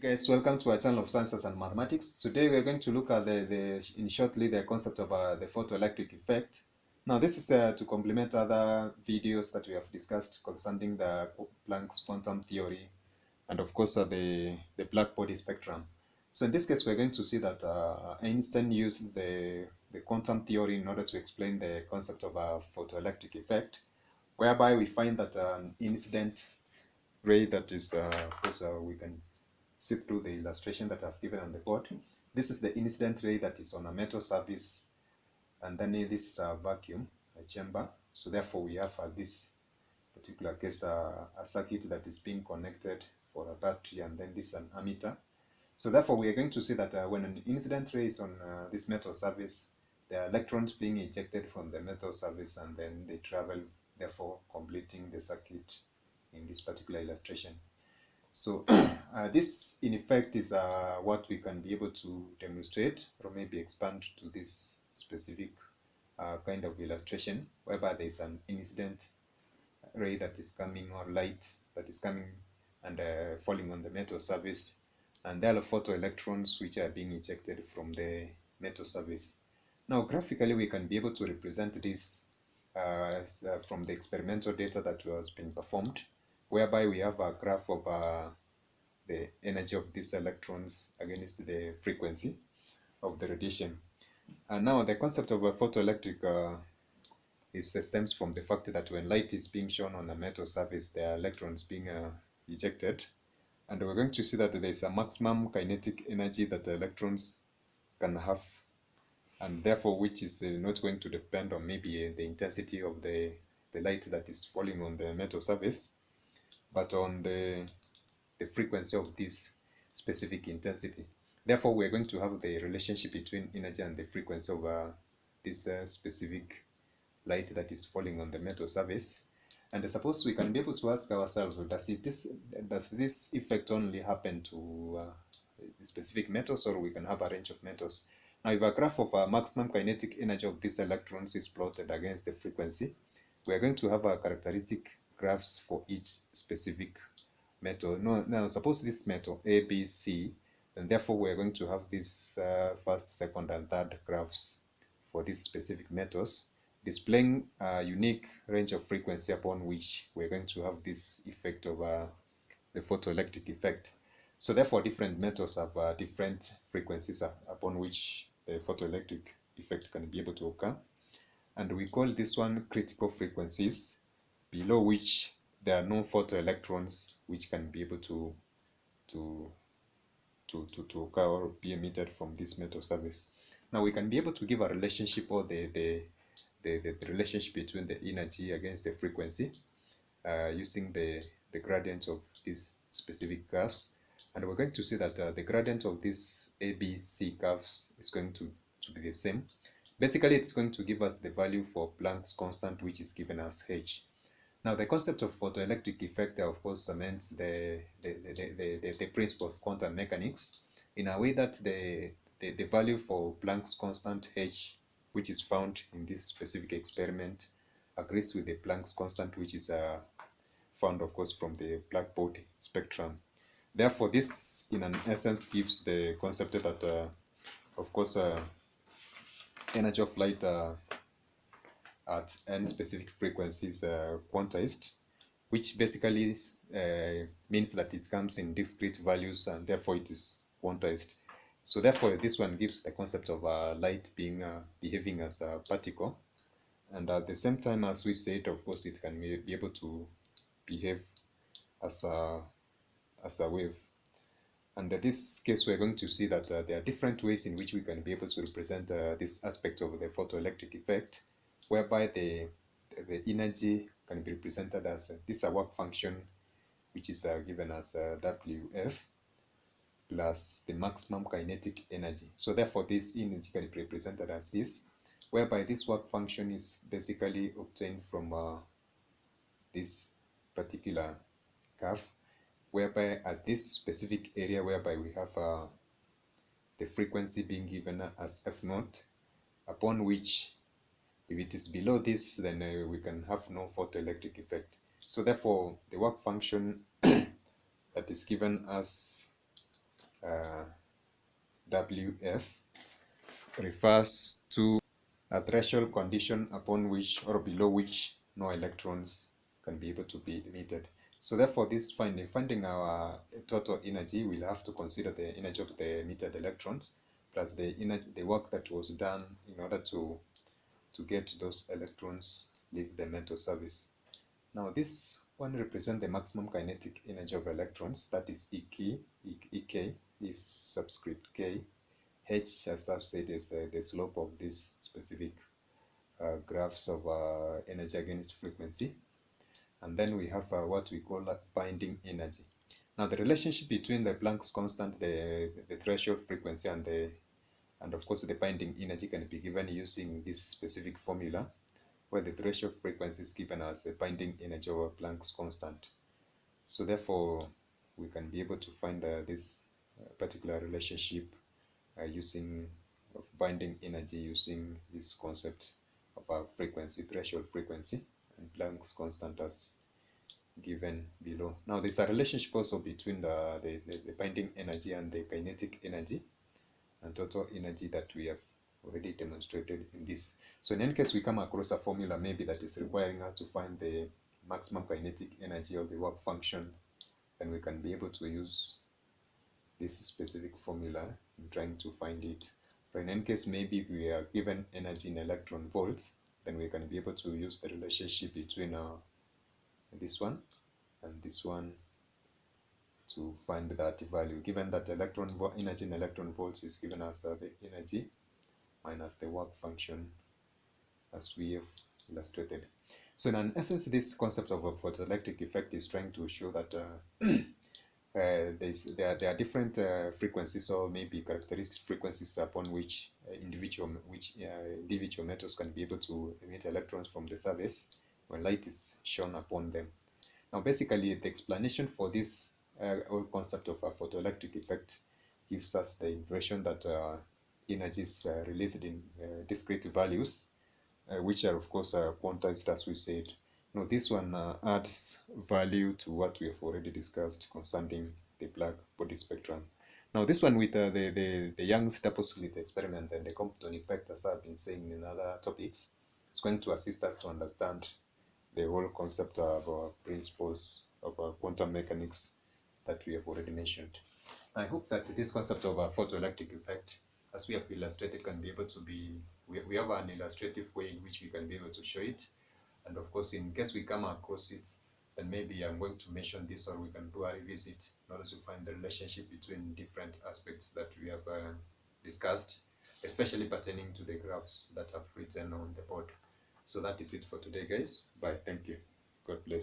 Guys, welcome to our channel of Sciences and Mathematics. Today we are going to look at in shortly the concept of the photoelectric effect. Now this is to complement other videos that we have discussed concerning the Planck's quantum theory and of course the black body spectrum. So in this case we're going to see that Einstein used the quantum theory in order to explain the concept of a photoelectric effect, whereby we find that an incident ray that is, of course we can see through the illustration that I've given on the board. This is the incident ray that is on a metal surface, and then this is a vacuum, a chamber. So therefore we have this particular case a circuit that is being connected for a battery, and then this is an ammeter. So therefore we are going to see that when an incident ray is on this metal surface, there are electrons being ejected from the metal surface, and then they travel, therefore completing the circuit in this particular illustration. So this in effect is what we can be able to demonstrate or maybe expand to this specific kind of illustration, whereby there is an incident ray that is coming, or light that is coming and falling on the metal surface, and there are photoelectrons which are being ejected from the metal surface. Now graphically we can be able to represent this from the experimental data that has been performed, whereby we have a graph of the energy of these electrons against the frequency of the radiation. And now the concept of a photoelectric stems from the fact that when light is being shown on a metal surface, there are electrons being ejected, and we're going to see that there is a maximum kinetic energy that the electrons can have, and therefore which is not going to depend on maybe the intensity of the light that is falling on the metal surface, but on the frequency of this specific intensity. Therefore we are going to have the relationship between energy and the frequency of this specific light that is falling on the metal surface. And suppose we can be able to ask ourselves, does this effect only happen to specific metals, or we can have a range of metals? Now if a graph of maximum kinetic energy of these electrons is plotted against the frequency, we are going to have a characteristic graphs for each specific metal. Now suppose this metal A, B, C, and therefore we are going to have this first, second, and third graphs for these specific metals, displaying a unique range of frequency upon which we're going to have this effect of the photoelectric effect. So therefore different metals have different frequencies upon which the photoelectric effect can be able to occur, and we call this one critical frequencies, below which there are no photoelectrons which can be able to occur or be emitted from this metal surface. Now we can be able to give a relationship, or the relationship between the energy against the frequency using the gradient of these specific curves, and we're going to see that the gradient of these ABC curves is going to be the same. Basically it's going to give us the value for Planck's constant, which is given as h. Now the concept of photoelectric effect of course means the principle of quantum mechanics, in a way that the value for Planck's constant h, which is found in this specific experiment, agrees with the Planck's constant which is found of course from the black body spectrum. Therefore this in an essence gives the concept that of course energy of light at any specific frequency is quantized, which basically means that it comes in discrete values, and therefore it is quantized. So therefore this one gives the concept of light being behaving as a particle, and at the same time, as we said, of course it can be able to behave as a wave. And in this case we're going to see that there are different ways in which we can be able to represent this aspect of the photoelectric effect, whereby the energy can be represented as this work function, which is given as WF, plus the maximum kinetic energy. So therefore this energy can be represented as this, whereby this work function is basically obtained from this particular curve, whereby at this specific area, whereby we have the frequency being given as f0, upon which if it is below this, then we can have no photoelectric effect. So therefore the work function that is given as WF refers to a threshold condition upon which or below which no electrons can be able to be emitted. So therefore, this finding our total energy, we'll have to consider the energy of the emitted electrons plus the energy, the work that was done in order to get those electrons leave the metal surface. Now this one represents the maximum kinetic energy of electrons, that is Ek is subscript K. H, as I've said, is the slope of this specific graphs of energy against frequency. And then we have what we call binding energy. Now the relationship between the Planck's constant, the threshold frequency, and of course the binding energy can be given using this specific formula, where the threshold frequency is given as a binding energy over Planck's constant. So therefore, we can be able to find this particular relationship using of binding energy using this concept of a frequency, threshold frequency, and Planck's constant as given below. Now there's a relationship also between the binding energy and the kinetic energy and total energy that we have already demonstrated in this. So in any case we come across a formula maybe that is requiring us to find the maximum kinetic energy of the work function, then we can be able to use this specific formula in trying to find it. But in any case, maybe if we are given energy in electron volts, then we can be able to use the relationship between this one and this one to find that value, given that energy in electron volts is given as the energy minus the work function as we have illustrated. So in essence, this concept of a photoelectric effect is trying to show that there are different frequencies, or maybe characteristic frequencies upon which individual metals can be able to emit electrons from the surface when light is shone upon them. Now basically the explanation for this whole concept of a photoelectric effect gives us the impression that energy is released in discrete values, which are of course quantized as we said. Now this one adds value to what we have already discussed concerning the black body spectrum. Now this one with the Young's double slit experiment and the Compton effect, as I've been saying in other topics, is going to assist us to understand the whole concept of principles of quantum mechanics that we have already mentioned. I hope that this concept of a photoelectric effect, as we have illustrated, can be able to be, we have an illustrative way in which we can be able to show it. And of course, in case we come across it, then maybe I'm going to mention this, or we can do a revisit in order to find the relationship between different aspects that we have discussed, especially pertaining to the graphs that I've written on the board. So that is it for today, guys. Bye. Thank you. God bless.